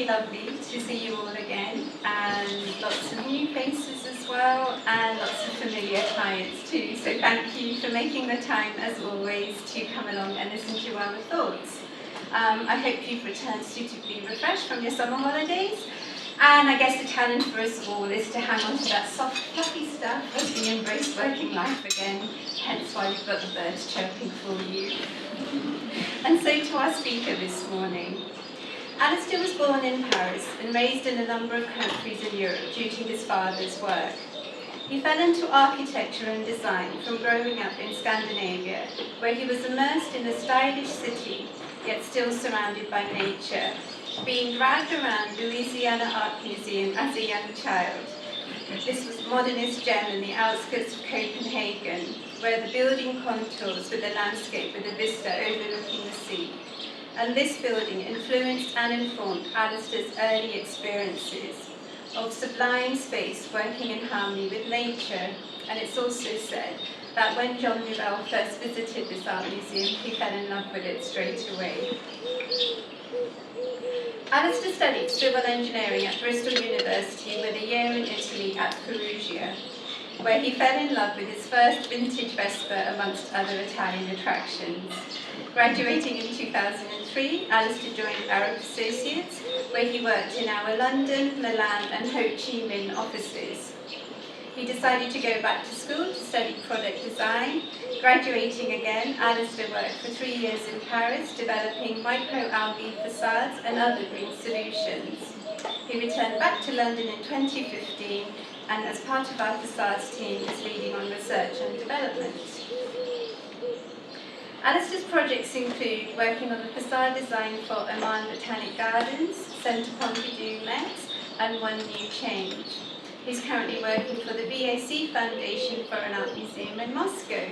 lovely to see you all again, and lots of new faces as well, and lots of familiar clients too. So thank you for making the time, as always, to come along and listen to our thoughts. I hope you've returned suitably refreshed from your summer holidays. And I guess the challenge for us all is to hang on to that soft, fluffy stuff as we embrace working life again, hence why we've got the birds chirping for you. And so to our speaker this morning. Alistair was born in Paris and raised in a number of countries in Europe due to his father's work. He fell into architecture and design from growing up in Scandinavia, where he was immersed in a stylish city, yet still surrounded by nature, being dragged around Louisiana Art Museum as a young child. This was modernist gem in the outskirts of Copenhagen, where the building contours with the landscape with a vista overlooking the sea. And this building influenced and informed Alistair's early experiences of sublime space working in harmony with nature. And it's also said that when Jean Nouvel first visited this art museum, he fell in love with it straight away. Alistair studied civil engineering at Bristol University with a year in Italy at Perugia, where he fell in love with his first vintage Vespa amongst other Italian attractions. Graduating in 2003, Alistair joined Arup Associates, where he worked in our London, Milan and Ho Chi Minh offices. He decided to go back to school to study product design. Graduating again, Alistair worked for 3 years in Paris, developing microalgae facades and other green solutions. He returned back to London in 2015, and as part of our facades team is leading on research and development. Alistair's projects include working on the facade design for Oman Botanic Gardens, Centre Pompidou Metz, and One New Change. He's currently working for the BAC Foundation for an art museum in Moscow.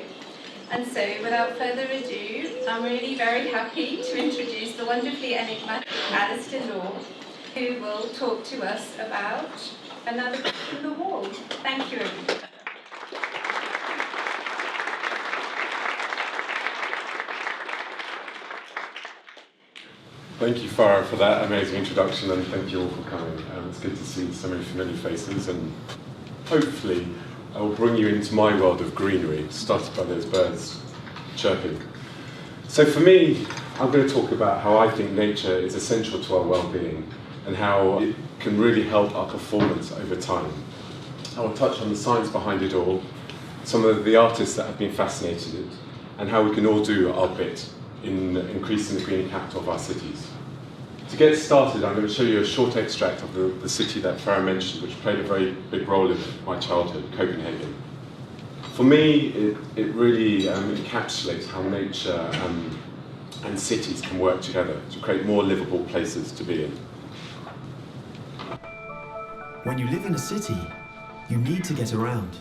And so, without further ado, I'm really very happy to introduce the wonderfully enigmatic Alistair Law, who will talk to us about another brick in the wall. Thank you, everybody. Thank you, Farah, for that amazing introduction, and thank you all for coming. It's good to see so many familiar faces, and hopefully I will bring you into my world of greenery, started by those birds chirping. So for me, I'm going to talk about how I think nature is essential to our well-being and how it can really help our performance over time. I will touch on the science behind it all, some of the artists that have been fascinated, and how we can all do our bit in increasing the green capital of our cities. To get started, I'm going to show you a short extract of the city that Farah mentioned, which played a very big role in my childhood, Copenhagen. For me, it really encapsulates how nature and cities can work together to create more livable places to be in. When you live in a city, you need to get around.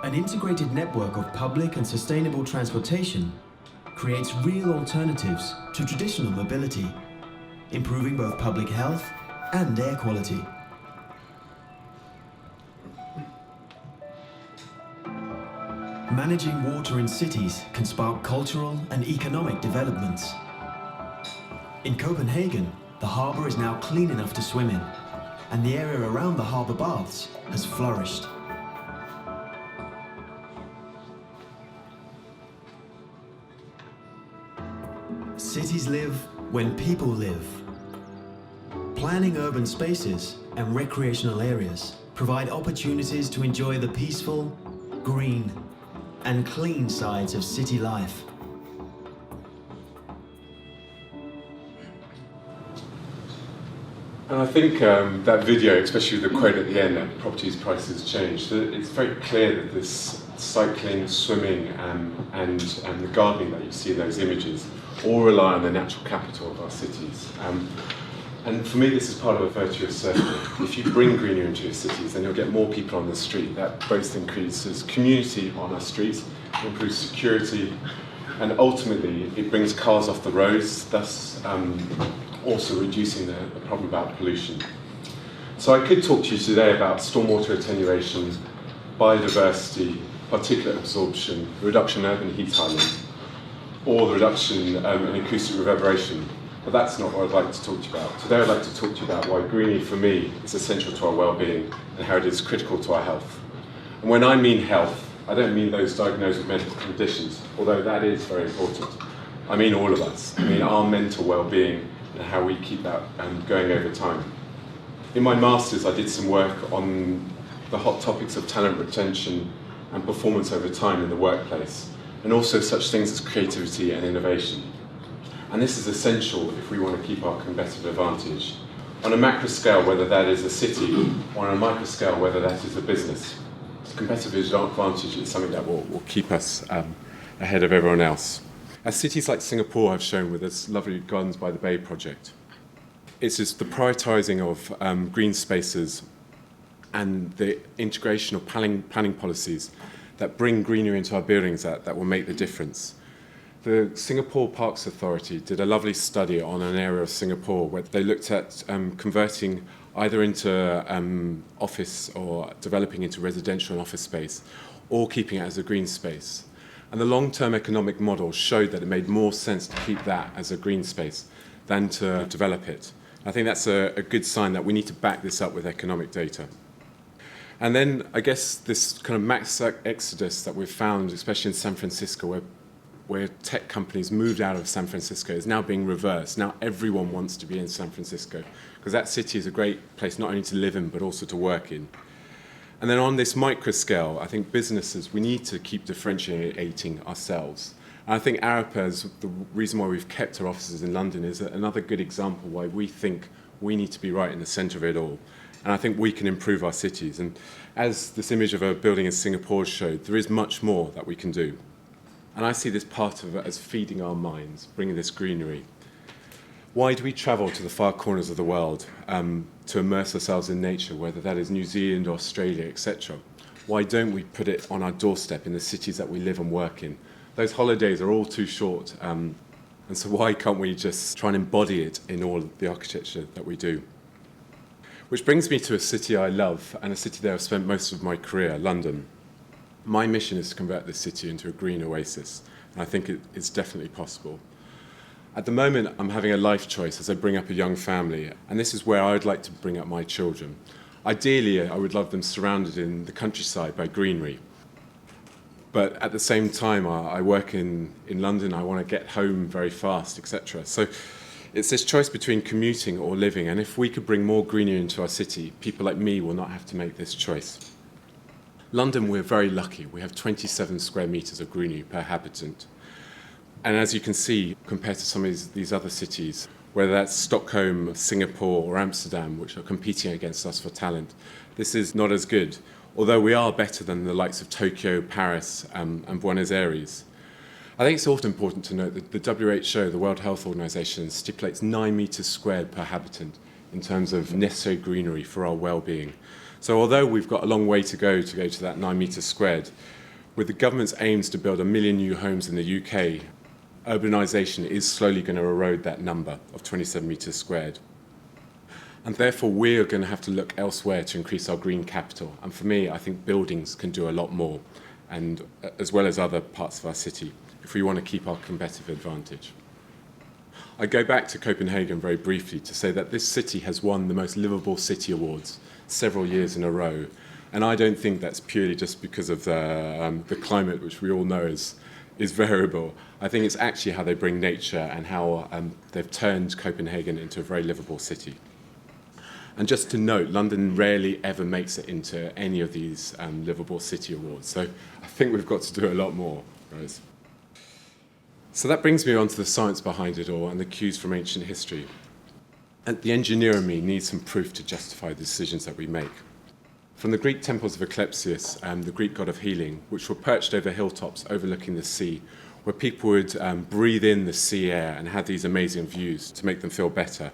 An integrated network of public and sustainable transportation creates real alternatives to traditional mobility, improving both public health and air quality. Managing water in cities can spark cultural and economic developments. In Copenhagen, the harbour is now clean enough to swim in, and the area around the harbour baths has flourished. Cities live when people live. Planning urban spaces and recreational areas provide opportunities to enjoy the peaceful, green, and clean sides of city life. And I think that video, especially with the quote at the end, that properties prices change, it's very clear that this cycling, swimming, and the gardening that you see in those images all rely on the natural capital of our cities. And for me, this is part of a virtuous circle. If you bring greenery into your cities, then you'll get more people on the street. That both increases community on our streets, improves security, and ultimately it brings cars off the roads, thus also reducing the problem about pollution. So I could talk to you today about stormwater attenuation, biodiversity, particulate absorption, reduction in urban heat island, or the reduction in acoustic reverberation. But that's not what I'd like to talk to you about. Today I'd like to talk to you about why greenery for me is essential to our well-being and how it is critical to our health. And when I mean health, I don't mean those diagnosed with mental conditions, although that is very important. I mean all of us. I mean our mental well-being and how we keep that going over time. In my master's, I did some work on the hot topics of talent retention and performance over time in the workplace, and also such things as creativity and innovation. And this is essential if we want to keep our competitive advantage. On a macro scale, whether that is a city, or on a micro scale, whether that is a business, competitive advantage is something that will keep us ahead of everyone else. As cities like Singapore have shown with this lovely Gardens by the Bay project, it's just the prioritising of green spaces and the integration of planning policies that bring greenery into our buildings that will make the difference. The Singapore Parks Authority did a lovely study on an area of Singapore where they looked at converting either into office or developing into residential and office space, or keeping it as a green space. And the long-term economic model showed that it made more sense to keep that as a green space than to develop it. I think that's a good sign that we need to back this up with economic data. And then I guess this kind of mass exodus that we've found, especially in San Francisco, where tech companies moved out of San Francisco, is now being reversed. Now everyone wants to be in San Francisco, because that city is a great place not only to live in, but also to work in. And then on this micro scale, I think businesses, we need to keep differentiating ourselves. And I think Arup, as the reason why we've kept our offices in London, is another good example why we think we need to be right in the centre of it all. And I think we can improve our cities. And as this image of a building in Singapore showed, there is much more that we can do. And I see this part of it as feeding our minds, bringing this greenery. Why do we travel to the far corners of the world to immerse ourselves in nature, whether that is New Zealand, Australia, etc.? Why don't we put it on our doorstep in the cities that we live and work in? Those holidays are all too short, and so why can't we just try and embody it in all the architecture that we do? Which brings me to a city I love, and a city that I've spent most of my career, London. My mission is to convert this city into a green oasis, and I think it's definitely possible. At the moment, I'm having a life choice as I bring up a young family, and this is where I would like to bring up my children. Ideally, I would love them surrounded in the countryside by greenery. But at the same time, I work in London, I want to get home very fast, etc. So it's this choice between commuting or living, and if we could bring more greenery into our city, people like me will not have to make this choice. London, we're very lucky. We have 27 square metres of greenery per habitant. And as you can see, compared to some of these other cities, whether that's Stockholm, Singapore, or Amsterdam, which are competing against us for talent, this is not as good, although we are better than the likes of Tokyo, Paris, and Buenos Aires. I think it's also important to note that the WHO, the World Health Organization, stipulates 9 metres squared per habitant in terms of necessary greenery for our well-being. So although we've got a long way to go to that 9 metres squared, with the government's aims to build 1 million new homes in the UK, urbanisation is slowly going to erode that number of 27 metres squared. And therefore, we're going to have to look elsewhere to increase our green capital. And for me, I think buildings can do a lot more, and as well as other parts of our city, if we want to keep our competitive advantage. I go back to Copenhagen very briefly to say that this city has won the most livable city awards several years in a row. And I don't think that's purely just because of the climate, which we all know is variable. I think it's actually how they bring nature and how they've turned Copenhagen into a very livable city. And just to note, London rarely ever makes it into any of these livable city awards. So I think we've got to do a lot more, guys. So that brings me on to the science behind it all and the cues from ancient history. And the engineer in me needs some proof to justify the decisions that we make. From the Greek temples of Eclepsius, the Greek god of healing, which were perched over hilltops overlooking the sea, where people would breathe in the sea air and have these amazing views to make them feel better,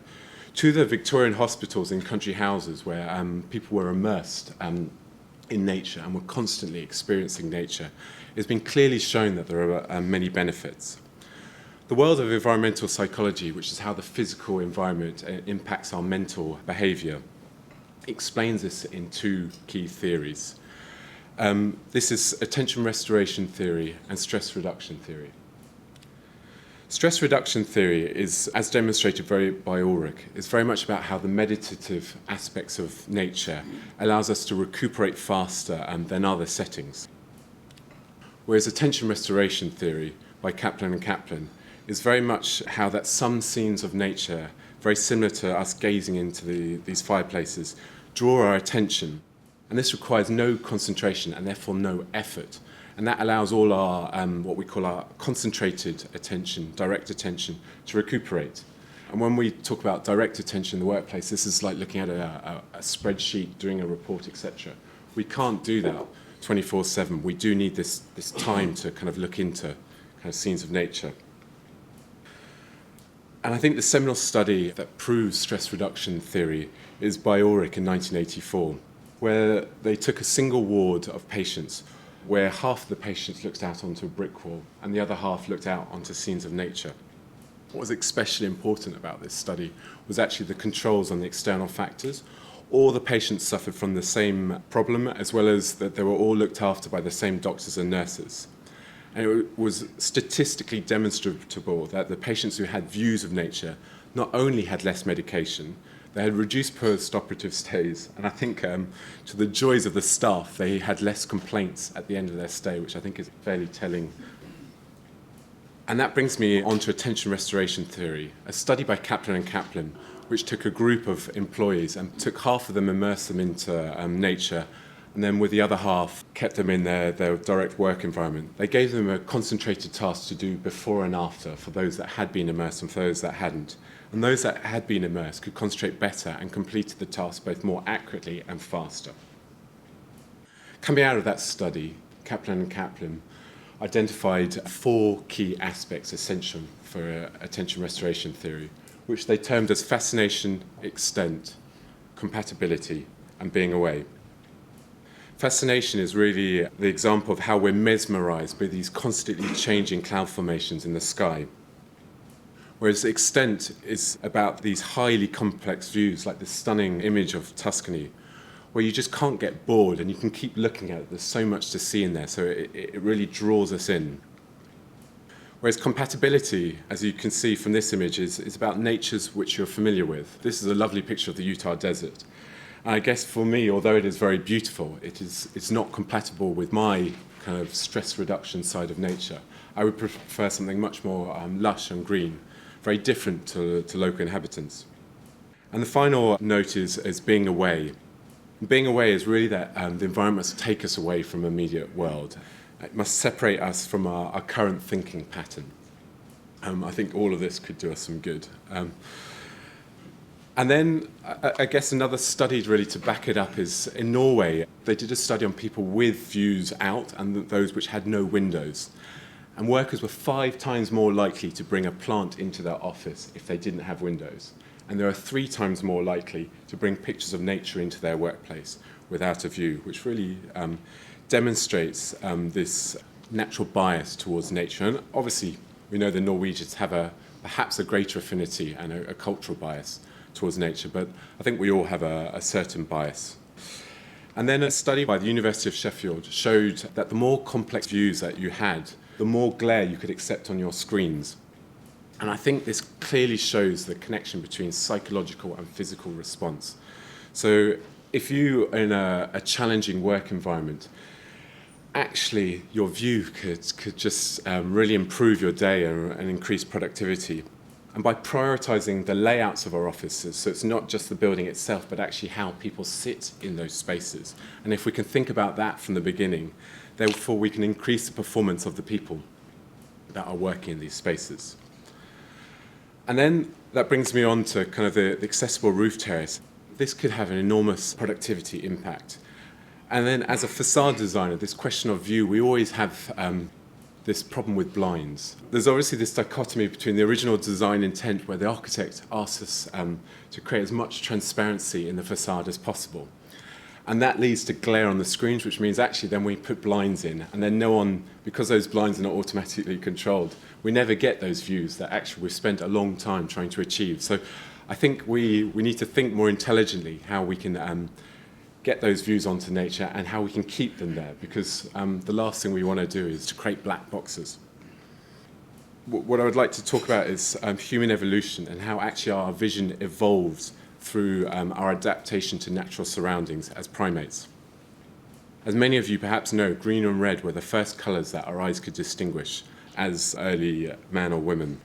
to the Victorian hospitals in country houses where people were immersed in nature and were constantly experiencing nature, it's been clearly shown that there are many benefits. The world of environmental psychology, which is how the physical environment impacts our mental behaviour, explains this in 2 key theories. This is attention restoration theory and stress reduction theory. Stress reduction theory is, as demonstrated by Ulrich, is very much about how the meditative aspects of nature allows us to recuperate faster than other settings. Whereas attention restoration theory by Kaplan and Kaplan is very much how that some scenes of nature, very similar to us gazing into these fireplaces, draw our attention. And this requires no concentration and therefore no effort. And that allows all our, what we call our concentrated attention, direct attention, to recuperate. And when we talk about direct attention in the workplace, this is like looking at a spreadsheet, doing a report, etc. We can't do that 24/7. We do need this time to kind of look into kind of scenes of nature. And I think the seminal study that proves stress reduction theory is by Ulrich in 1984, where they took a single ward of patients where half of the patients looked out onto a brick wall and the other half looked out onto scenes of nature. What was especially important about this study was actually the controls on the external factors. All the patients suffered from the same problem, as well as that they were all looked after by the same doctors and nurses. And it was statistically demonstrable that the patients who had views of nature not only had less medication, they had reduced post-operative stays, and I think to the joys of the staff, they had less complaints at the end of their stay, which I think is fairly telling. And that brings me on to attention restoration theory, a study by Kaplan and Kaplan, which took a group of employees and took half of them, immersed them into nature, and then with the other half, kept them in their direct work environment. They gave them a concentrated task to do before and after for those that had been immersed and for those that hadn't. And those that had been immersed could concentrate better and completed the task both more accurately and faster. Coming out of that study, Kaplan and Kaplan identified 4 key aspects essential for attention restoration theory, which they termed as fascination, extent, compatibility, and being away. Fascination is really the example of how we're mesmerized by these constantly changing cloud formations in the sky. Whereas extent is about these highly complex views, like the stunning image of Tuscany, where you just can't get bored and you can keep looking at it. There's so much to see in there, so it really draws us in. Whereas compatibility, as you can see from this image, is about natures which you're familiar with. This is a lovely picture of the Utah desert. And I guess for me, although it is very beautiful, it's not compatible with my kind of stress reduction side of nature. I would prefer something much more lush and green, very different to local inhabitants. And the final note is being away. Being away is really that the environment must take us away from the immediate world. It must separate us from our current thinking pattern. I think all of this could do us some good. And then I guess another study really to back it up is in Norway. They did a study on people with views out and those which had no windows. And workers were 5 times more likely to bring a plant into their office if they didn't have windows. And they are 3 times more likely to bring pictures of nature into their workplace without a view, which really demonstrates this natural bias towards nature. And obviously, we know the Norwegians have perhaps a greater affinity and a cultural bias towards nature, but I think we all have a certain bias. And then a study by the University of Sheffield showed that the more complex views that you had, the more glare you could accept on your screens. And I think this clearly shows the connection between psychological and physical response. So if you are in a challenging work environment, actually your view could just really improve your day and increase productivity. And by prioritizing the layouts of our offices, so it's not just the building itself, but actually how people sit in those spaces. And if we can think about that from the beginning, therefore we can increase the performance of the people that are working in these spaces. And then that brings me on to kind of the accessible roof terrace. This could have an enormous productivity impact. And then as a facade designer, this question of view, we always have this problem with blinds. There's obviously this dichotomy between the original design intent where the architect asks us to create as much transparency in the facade as possible. And that leads to glare on the screens, which means actually then we put blinds in and then no one, because those blinds are not automatically controlled, we never get those views that actually we've spent a long time trying to achieve. So I think we need to think more intelligently how we can get those views onto nature and how we can keep them there, because the last thing we want to do is to create black boxes. what I would like to talk about is human evolution and how actually our vision evolves through our adaptation to natural surroundings as primates. As many of you perhaps know, green and red were the first colours that our eyes could distinguish as early man or women.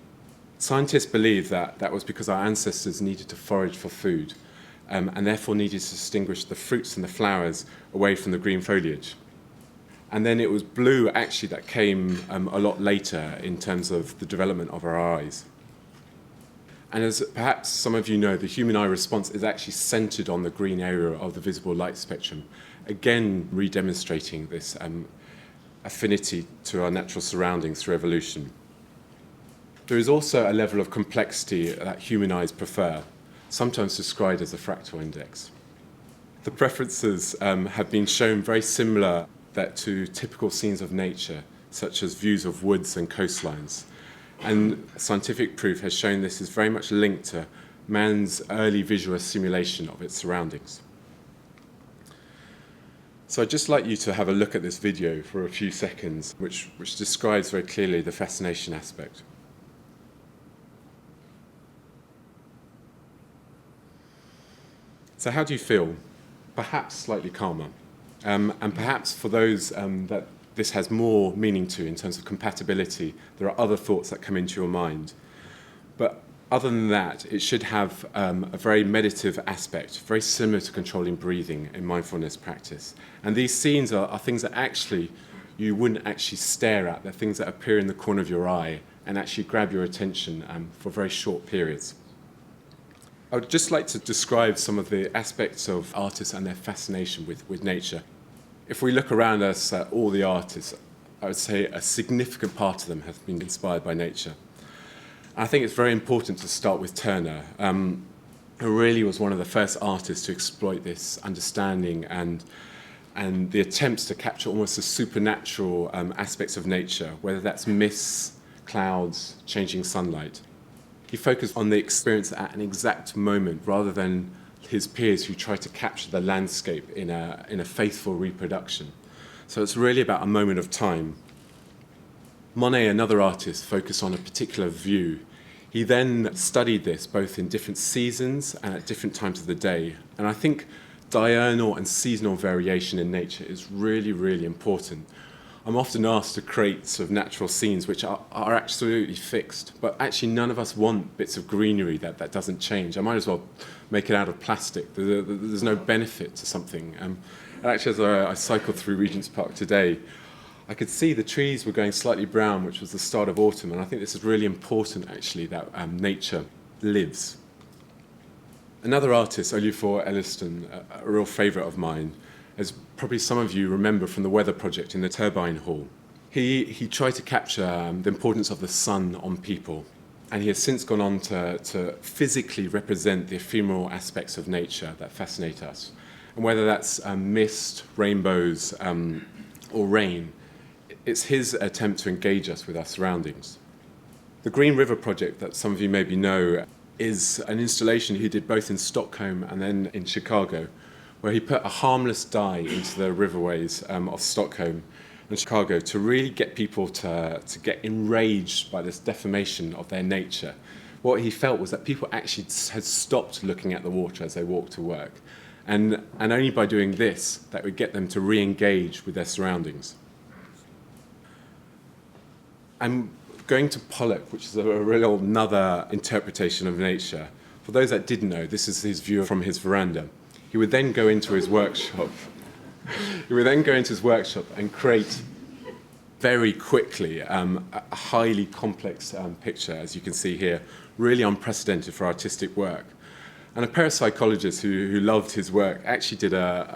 Scientists believe that that was because our ancestors needed to forage for food and therefore needed to distinguish the fruits and the flowers away from the green foliage. And then it was blue actually that came a lot later in terms of the development of our eyes. And as perhaps some of you know, the human eye response is actually centred on the green area of the visible light spectrum, again re-demonstrating this affinity to our natural surroundings through evolution. There is also a level of complexity that human eyes prefer, sometimes described as a fractal index. The preferences have been shown very similar to typical scenes of nature, such as views of woods and coastlines. And scientific proof has shown this is very much linked to man's early visual assimilation of its surroundings. So I'd just like you to have a look at this video for a few seconds, which describes very clearly the fascination aspect. So how do you feel? Perhaps slightly calmer. And perhaps for those that this has more meaning to in terms of compatibility, there are other thoughts that come into your mind. But other than that, it should have a very meditative aspect, very similar to controlling breathing in mindfulness practice. And these scenes are things that actually you wouldn't actually stare at. They're things that appear in the corner of your eye and actually grab your attention for very short periods. I would just like to describe some of the aspects of artists and their fascination with nature. If we look around us at all the artists, I would say a significant part of them have been inspired by nature. I think it's very important to start with Turner, who really was one of the first artists to exploit this understanding and the attempts to capture almost the supernatural aspects of nature, whether that's mists, clouds, changing sunlight. He focused on the experience at an exact moment rather than his peers who tried to capture the landscape in a faithful reproduction. So it's really about a moment of time. Monet, another artist, focused on a particular view. He then studied this both in different seasons and at different times of the day. And I think diurnal and seasonal variation in nature is really, really important. I'm often asked to create sort of natural scenes which are absolutely fixed, but actually none of us want bits of greenery that doesn't change. I might as well make it out of plastic. There's no benefit to something. Actually, as I cycled through Regent's Park today, I could see the trees were going slightly brown, which was the start of autumn, and I think this is really important, actually, that nature lives. Another artist, Olufsen Elliston, a real favourite of mine, as probably some of you remember from the Weather Project in the Turbine Hall. He tried to capture the importance of the sun on people, and he has since gone on to physically represent the ephemeral aspects of nature that fascinate us. And whether that's mist, rainbows, or rain, it's his attempt to engage us with our surroundings. The Green River Project, that some of you maybe know, is an installation he did both in Stockholm and then in Chicago, where he put a harmless dye into the riverways of Stockholm and Chicago to really get people to get enraged by this deformation of their nature. What he felt was that people actually had stopped looking at the water as they walked to work. And only by doing this, that would get them to re-engage with their surroundings. I'm going to Pollock, which is a real another interpretation of nature. For those that didn't know, this is his view from his veranda. He would then go into his workshop. And create very quickly a highly complex picture, as you can see here, really unprecedented for artistic work. And a parapsychologist who loved his work actually did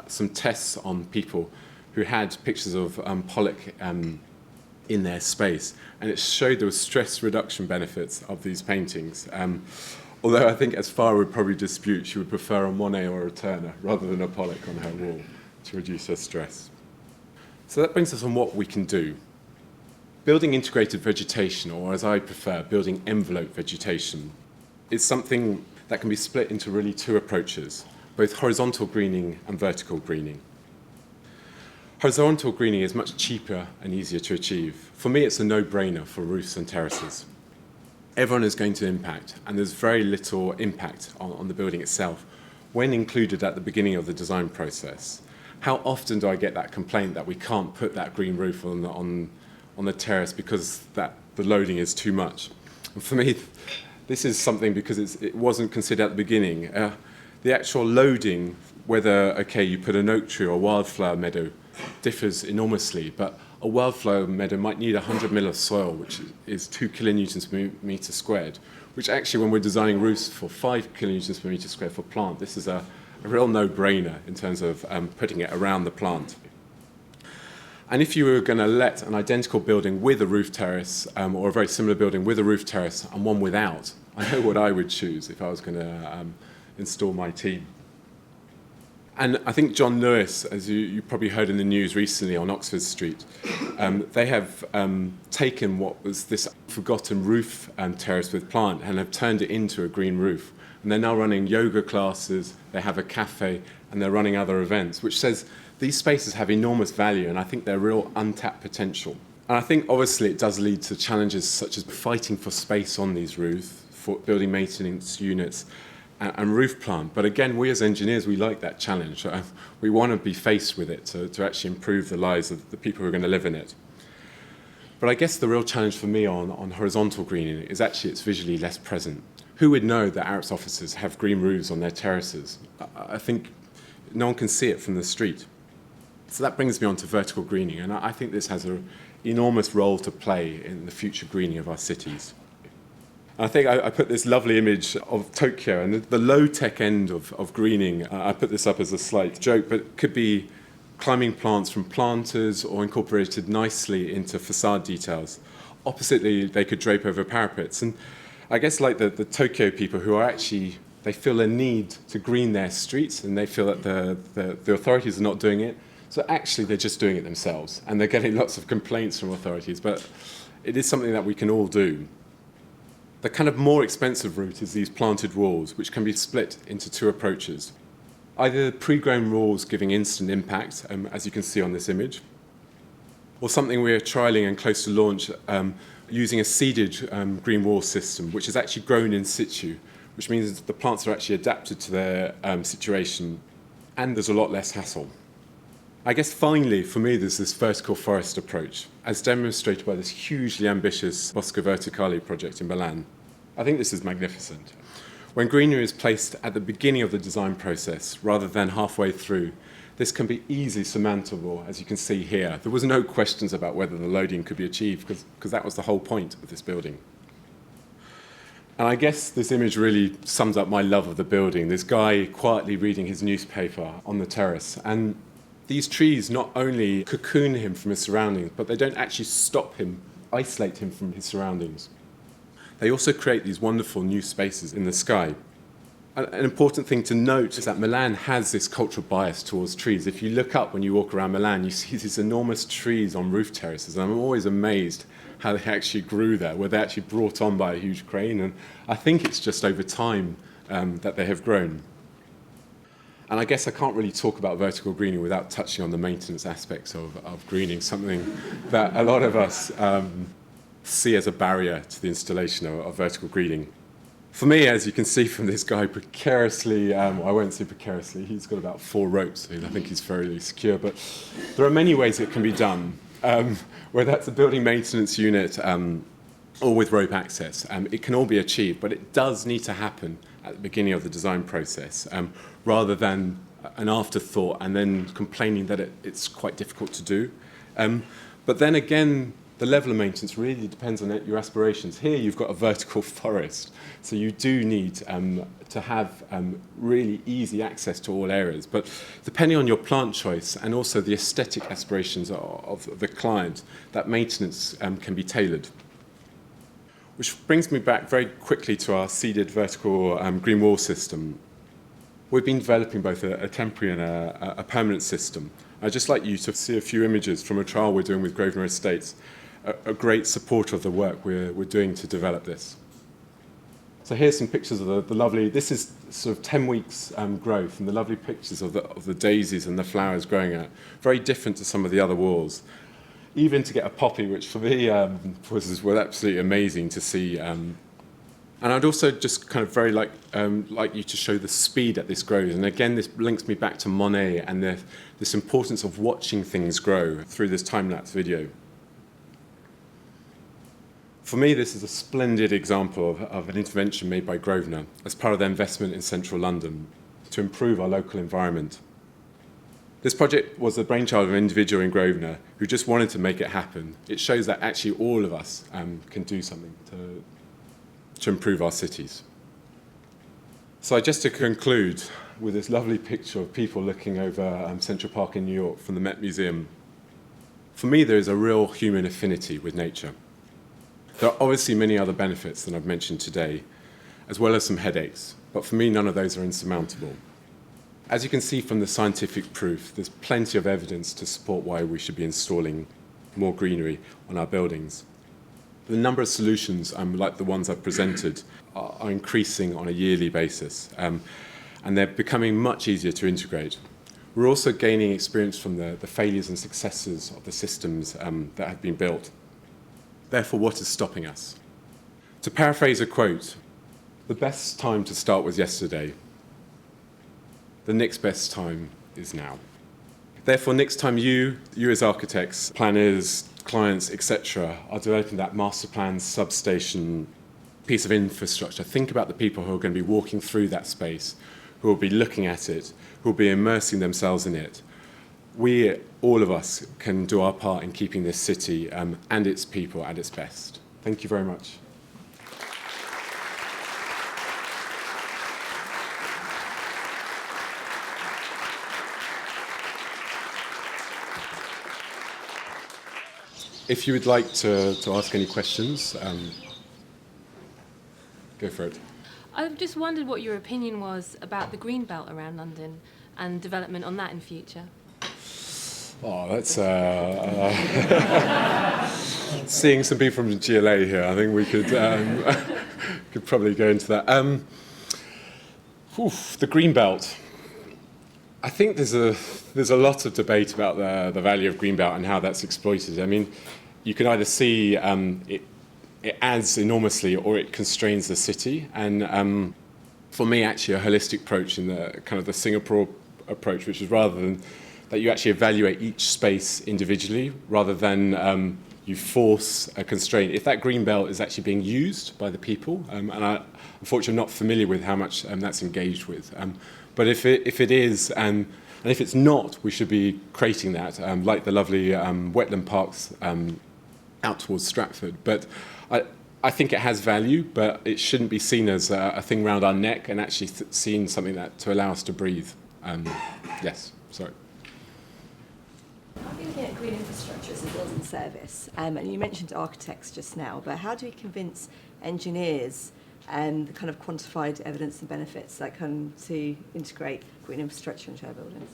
some tests on people who had pictures of Pollock in their space, and it showed there was stress reduction benefits of these paintings. Although I think, as far would probably dispute, she would prefer a Monet or a Turner rather than a Pollock on her wall to reduce her stress. So that brings us on what we can do. Building integrated vegetation, or as I prefer, building envelope vegetation, is something that can be split into really two approaches, both horizontal greening and vertical greening. Horizontal greening is much cheaper and easier to achieve. For me, it's a no-brainer for roofs and terraces. everyone is going to impact, and there's very little impact on the building itself when included at the beginning of the design process. How often do I get that complaint that we can't put that green roof on the terrace because the loading is too much? And for me, this is something because it wasn't considered at the beginning. The actual loading, whether, you put an oak tree or a wildflower meadow, differs enormously, but a wildflower meadow might need 100 mil of soil, which is 2 kilonewtons per metre squared, which actually, when we're designing roofs for 5 kilonewtons per metre squared for plant, this is a real no-brainer in terms of putting it around the plant. And if you were going to let an identical building with a roof terrace, or a very similar building with a roof terrace and one without, I know what I would choose if I was going to install my team. And I think John Lewis, as you probably heard in the news recently on Oxford Street, they have taken what was this forgotten roof terrace with plant and have turned it into a green roof. And they're now running yoga classes, they have a cafe, and they're running other events, which says these spaces have enormous value, and I think they're real untapped potential. And I think obviously it does lead to challenges such as fighting for space on these roofs, for building maintenance units, and roof plant. But again, we as engineers, we like that challenge. We want to be faced with it to actually improve the lives of the people who are going to live in it. But I guess the real challenge for me on horizontal greening is actually it's visually less present. Who would know that Arup's offices have green roofs on their terraces? I think no one can see it from the street. So that brings me on to vertical greening, and I think this has an enormous role to play in the future greening of our cities. I think I put this lovely image of Tokyo, and the low-tech end of greening, I put this up as a slight joke, but it could be climbing plants from planters or incorporated nicely into facade details. Oppositely, they could drape over parapets. And I guess like the Tokyo people who are actually, they feel a need to green their streets, and they feel that the authorities are not doing it. So actually, they're just doing it themselves, and they're getting lots of complaints from authorities, but it is something that we can all do. The kind of more expensive route is these planted walls, which can be split into two approaches. Either pre-grown walls giving instant impact, as you can see on this image, or something we're trialling and close to launch using a seeded green wall system, which is actually grown in situ, which means the plants are actually adapted to their situation, and there's a lot less hassle. I guess finally, for me, there's this vertical forest approach, as demonstrated by this hugely ambitious Bosco Verticale project in Milan. I think this is magnificent. When greenery is placed at the beginning of the design process, rather than halfway through, this can be easily surmountable, as you can see here. There was no questions about whether the loading could be achieved, because that was the whole point of this building. And I guess this image really sums up my love of the building. This guy quietly reading his newspaper on the terrace, and these trees not only cocoon him from his surroundings, but they don't actually stop him, isolate him from his surroundings. They also create these wonderful new spaces in the sky. An important thing to note is that Milan has this cultural bias towards trees. If you look up when you walk around Milan, you see these enormous trees on roof terraces, and I'm always amazed how they actually grew there, were they actually brought on by a huge crane, and I think it's just over time that they have grown. And I guess I can't really talk about vertical greening without touching on the maintenance aspects of greening, something that a lot of us see as a barrier to the installation of vertical greening. For me, as you can see from this guy, precariously, I won't say precariously, he's got about 4 ropes, so I think he's fairly secure, but there are many ways it can be done, whether that's a building maintenance unit or with rope access. It can all be achieved, but it does need to happen at the beginning of the design process, rather than an afterthought and then complaining that it's quite difficult to do. But then again, the level of maintenance really depends on your aspirations. Here you've got a vertical forest, so you do need to have really easy access to all areas. But depending on your plant choice and also the aesthetic aspirations of the client, that maintenance can be tailored. Which brings me back very quickly to our seeded vertical green wall system. We've been developing both a temporary and a permanent system. I'd just like you to see a few images from a trial we're doing with Grosvenor Estates, a great supporter of the work we're doing to develop this. So here's some pictures of the lovely, this is sort of 10 weeks growth, and the lovely pictures of the daisies and the flowers growing out. Very different to some of the other walls. Even to get a poppy, which for me was absolutely amazing to see And I'd also just kind of very like you to show the speed at this grows. And again, this links me back to Monet and this importance of watching things grow through this time-lapse video. For me, this is a splendid example of an intervention made by Grosvenor as part of their investment in central London to improve our local environment. This project was the brainchild of an individual in Grosvenor who just wanted to make it happen. It shows that actually all of us can do something to improve our cities. So just to conclude with this lovely picture of people looking over Central Park in New York from the Met Museum, for me there is a real human affinity with nature. There are obviously many other benefits than I've mentioned today, as well as some headaches, but for me none of those are insurmountable. As you can see from the scientific proof, there's plenty of evidence to support why we should be installing more greenery on our buildings. The number of solutions, like the ones I've presented, are increasing on a yearly basis, and they're becoming much easier to integrate. We're also gaining experience from the failures and successes of the systems that have been built. Therefore, what is stopping us? To paraphrase a quote, the best time to start was yesterday. The next best time is now. Therefore, next time you as architects, planners, clients, etc., are developing that master plan, substation, piece of infrastructure, think about the people who are going to be walking through that space, who will be looking at it, who will be immersing themselves in it. We, all of us, can do our part in keeping this city and its people at its best. Thank you very much. If you would like to ask any questions, go for it. I've just wondered what your opinion was about the green belt around London and development on that in future. Oh, that's seeing some people from the GLA here. I think we could could probably go into that. The green belt. I think there's a lot of debate about the value of greenbelt and how that's exploited. I mean, you can either see it adds enormously or it constrains the city. And for me, actually, a holistic approach in the kind of the Singapore approach, which is rather than that you actually evaluate each space individually rather than you force a constraint. If that green belt is actually being used by the people, and I, unfortunately, I'm not familiar with how much that's engaged with. But if it is, and if it's not, we should be creating that, like the lovely wetland parks out towards Stratford. But I think it has value, but it shouldn't be seen as a thing round our neck and actually seen something that to allow us to breathe. Yes, sorry. I'm looking at green infrastructure as a building service, and you mentioned architects just now, but how do we convince engineers and the kind of quantified evidence and benefits that come to integrate green infrastructure into our buildings?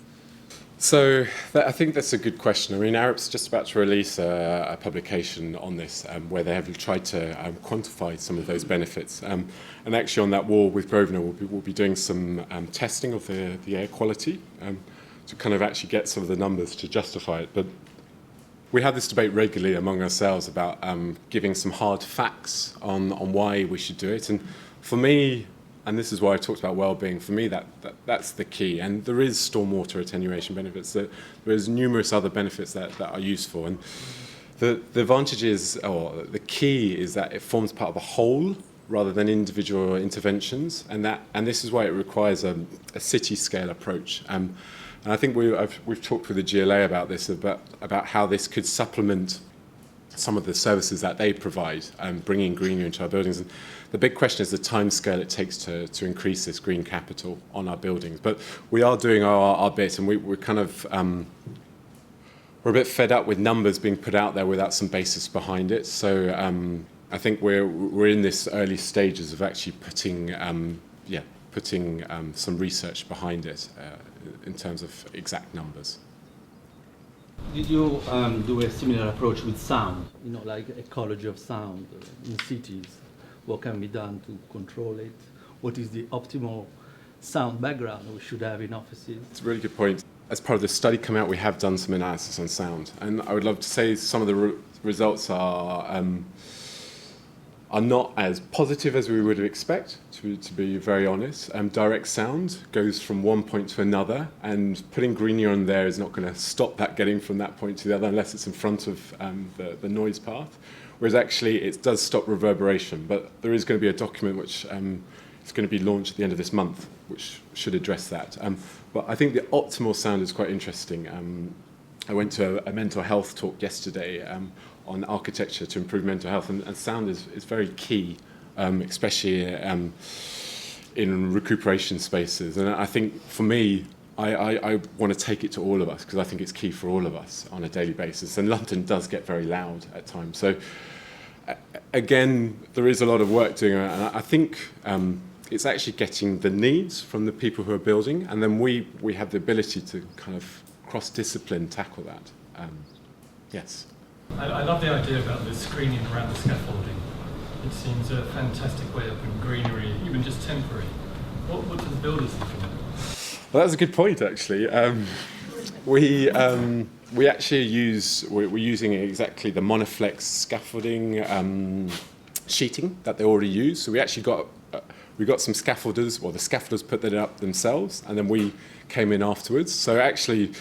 So I think that's a good question. I mean, Arup's just about to release a publication on this where they have tried to quantify some of those benefits. And actually on that wall with Grosvenor, we'll be doing some testing of the air quality to kind of actually get some of the numbers to justify it. But we have this debate regularly among ourselves about giving some hard facts on why we should do it. And for me, and this is why I talked about well-being, for me that's the key. And there is stormwater attenuation benefits. There is numerous other benefits that are useful. And the advantage is, or the key is that it forms part of a whole rather than individual interventions. And this is why it requires a city-scale approach. And I think we've talked with the GLA about this, about how this could supplement some of the services that they provide, bringing greenery into our buildings. And the big question is the timescale it takes to increase this green capital on our buildings. But we are doing our bit, and we're kind of we're a bit fed up with numbers being put out there without some basis behind it. So I think we're in this early stages of actually putting some research behind it in terms of exact numbers. Did you do a similar approach with sound, like ecology of sound in cities? What can be done to control it? What is the optimal sound background we should have in offices? It's a really good point. As part of the study coming out, we have done some analysis on sound. And I would love to say some of the results are are not as positive as we would expect, to be very honest. Direct sound goes from one point to another, and putting greenery on there is not going to stop that getting from that point to the other unless it's in front of the noise path. Whereas actually it does stop reverberation, but there is going to be a document which is going to be launched at the end of this month, which should address that. But I think the optimal sound is quite interesting. I went to a mental health talk yesterday on architecture to improve mental health, and sound is very key, especially in recuperation spaces. And I think for me, I want to take it to all of us because I think it's key for all of us on a daily basis. And London does get very loud at times. So again, there is a lot of work doing, and I think it's actually getting the needs from the people who are building, and then we have the ability to kind of cross-discipline tackle that. Yes. I love the idea about the screening around the scaffolding. It seems a fantastic way of putting greenery, even just temporary. What do the builders think of it? Well, that's a good point, actually. We actually we're using exactly the Monoflex scaffolding sheeting that they already use. So we actually got some scaffolders, or the scaffolders put that up themselves, and then we came in afterwards. So actually,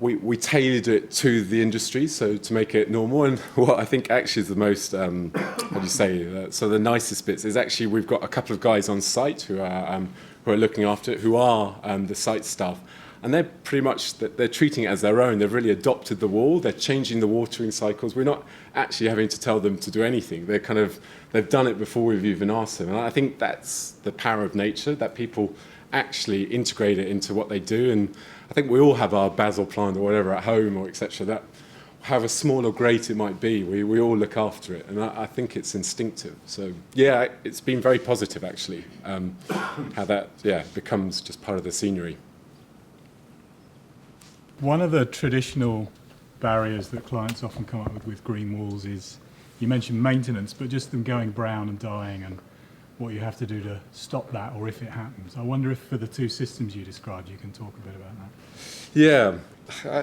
we tailored it to the industry, so to make it normal. And what I think actually is the most, so the nicest bits is actually we've got a couple of guys on site who are looking after it, who are the site staff. And they're pretty much, they're treating it as their own. They've really adopted the wall. They're changing the watering cycles. We're not actually having to tell them to do anything. They've done it before we've even asked them. And I think that's the power of nature, that people actually integrate it into what they do. And I think we all have our basil plant or whatever at home or etc. That however small or great it might be, we all look after it. And I think it's instinctive. So yeah, it's been very positive actually, how that becomes just part of the scenery. One of the traditional barriers that clients often come up with green walls is, you mentioned maintenance, but just them going brown and dying and what you have to do to stop that, or if it happens. I wonder if for the two systems you described, you can talk a bit about that. Yeah,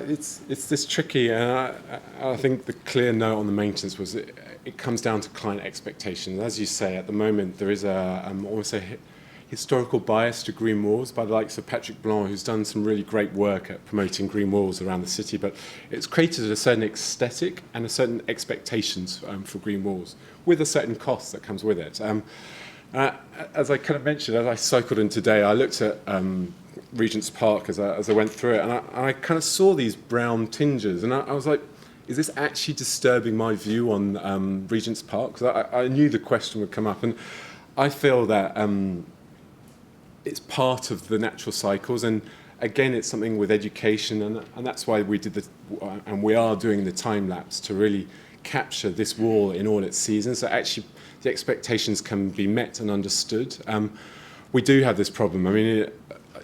it's this tricky, and I think the clear note on the maintenance was it comes down to client expectations. As you say, at the moment there is almost a historical bias to green walls by the likes of Patrick Blanc, who's done some really great work at promoting green walls around the city, but it's created a certain aesthetic and a certain expectations for green walls, with a certain cost that comes with it. As I kind of mentioned, as I cycled in today, I looked at Regent's Park as I went through it, and I kind of saw these brown tinges, and I was like, is this actually disturbing my view on Regent's Park? Because I knew the question would come up, and I feel that it's part of the natural cycles, and again, it's something with education, and that's why we did and we are doing the time lapse to really capture this wall in all its seasons. So actually, the expectations can be met and understood. We do have this problem. I mean,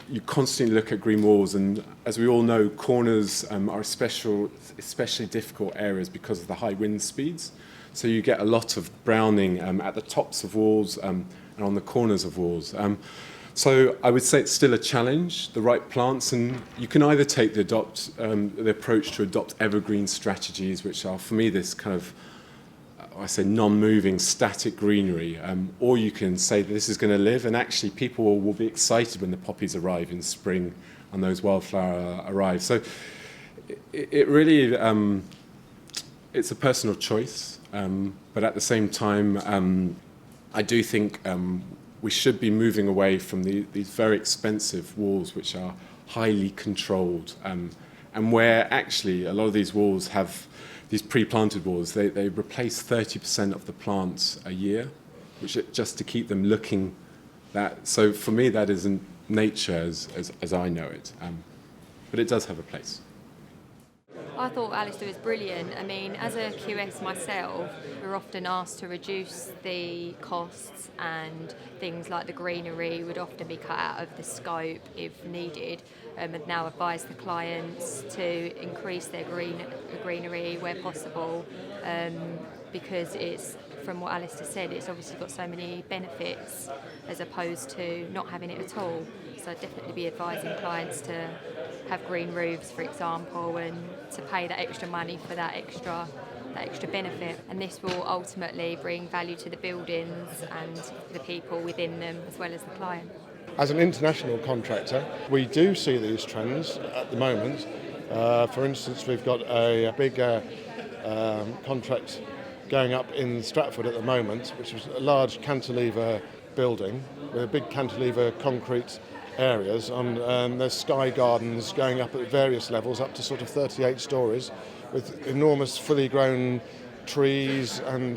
you constantly look at green walls, and as we all know, corners are especially difficult areas because of the high wind speeds. So you get a lot of browning at the tops of walls and on the corners of walls. So I would say it's still a challenge, the right plants, and you can either take the approach to adopt evergreen strategies, which are, for me, this kind of, I say, non-moving, static greenery, or you can say that this is going to live, and actually people will be excited when the poppies arrive in spring and those wildflowers arrive. So it really, it's a personal choice, but at the same time, I do think we should be moving away from these very expensive walls, which are highly controlled, and where actually a lot of these walls have these pre-planted walls. They replace 30% of the plants a year, which just to keep them looking that. So for me, that isn't nature as I know it, but it does have a place. I thought Alistair was brilliant. I mean, as a QS myself, we're often asked to reduce the costs, and things like the greenery would often be cut out of the scope if needed, and now advise the clients to increase their greenery where possible, because it's, from what Alistair said, it's obviously got so many benefits as opposed to not having it at all. So I'd definitely be advising clients to have green roofs, for example, and to pay that extra money for that extra benefit. And this will ultimately bring value to the buildings and the people within them, as well as the client. As an international contractor, we do see these trends at the moment. For instance, we've got a big contract going up in Stratford at the moment, which is a large cantilever building with big cantilever concrete areas, and there's sky gardens going up at various levels, up to sort of 38 stories, with enormous fully grown trees and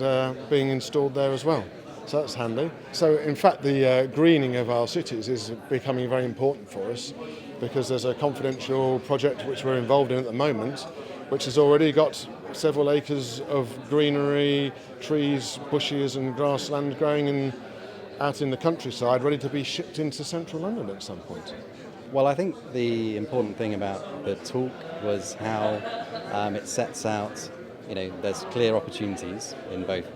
being installed there as well. So that's handy. So in fact the greening of our cities is becoming very important for us, because there's a confidential project which we're involved in at the moment, which has already got several acres of greenery, trees, bushes and grassland growing out in the countryside, ready to be shipped into central London at some point. Well, I think the important thing about the talk was how it sets out, there's clear opportunities in both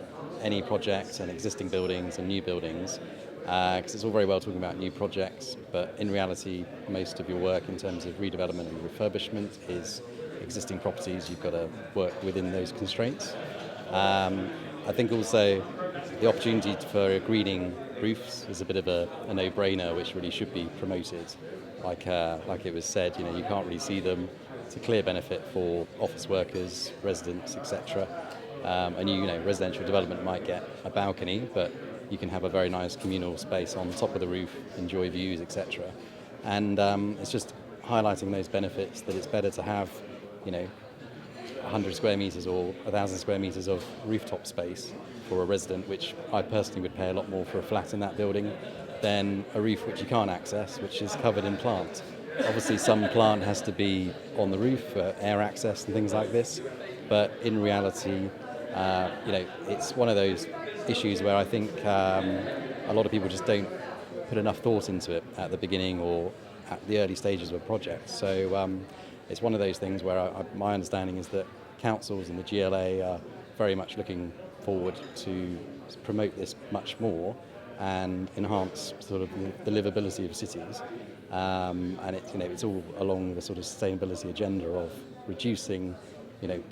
any project and existing buildings and new buildings, because it's all very well talking about new projects, but in reality most of your work in terms of redevelopment and refurbishment is existing properties. You've got to work within those constraints. I think also the opportunity for greening roofs is a bit of a no-brainer, which really should be promoted. Like it was said, you can't really see them. It's a clear benefit for office workers, residents, etc. And residential development might get a balcony, but you can have a very nice communal space on top of the roof, enjoy views, etc. And it's just highlighting those benefits, that it's better to have 100 square metres or 1,000 square metres of rooftop space for a resident, which I personally would pay a lot more for a flat in that building than a roof which you can't access, which is covered in plant. Obviously some plant has to be on the roof for air access and things like this, but in reality it's one of those issues where I think a lot of people just don't put enough thought into it at the beginning or at the early stages of a project. So it's one of those things where my understanding is that councils and the GLA are very much looking forward to promote this much more and enhance sort of the livability of cities. And it's all along the sort of sustainability agenda of reducing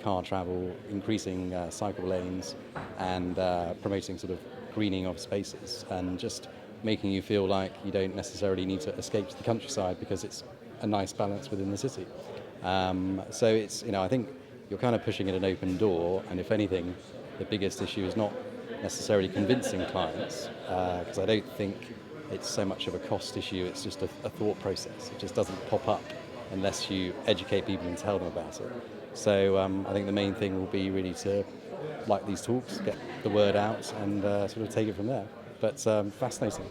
car travel, increasing cycle lanes, and promoting sort of greening of spaces, and just making you feel like you don't necessarily need to escape to the countryside because it's a nice balance within the city. So it's, I think you're kind of pushing at an open door, and if anything, the biggest issue is not necessarily convincing clients, because I don't think it's so much of a cost issue, it's just a thought process. It just doesn't pop up unless you educate people and tell them about it. So I think the main thing will be really to like these talks, get the word out and sort of take it from there. But fascinating.